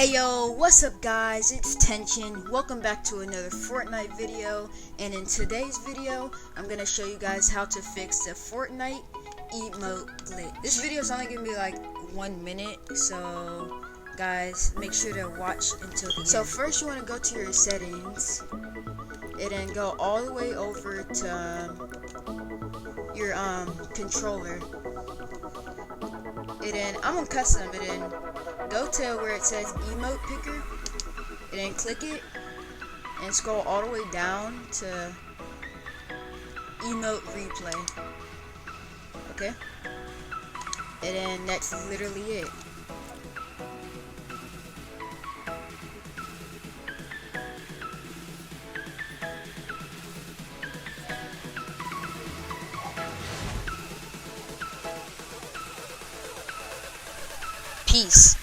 Yo, what's up guys, it's Tension. Welcome back to another Fortnite video, and in today's video I'm gonna show you guys how to fix the Fortnite Emote glitch. This video is only gonna be like 1 minute, so guys make sure to watch until the end. So first you want to go to your settings and then go all the way over to your controller, and then I'm on custom, and then go to where it says emote picker and then click it and scroll all the way down to emote replay. Okay, and then that's literally it. Peace.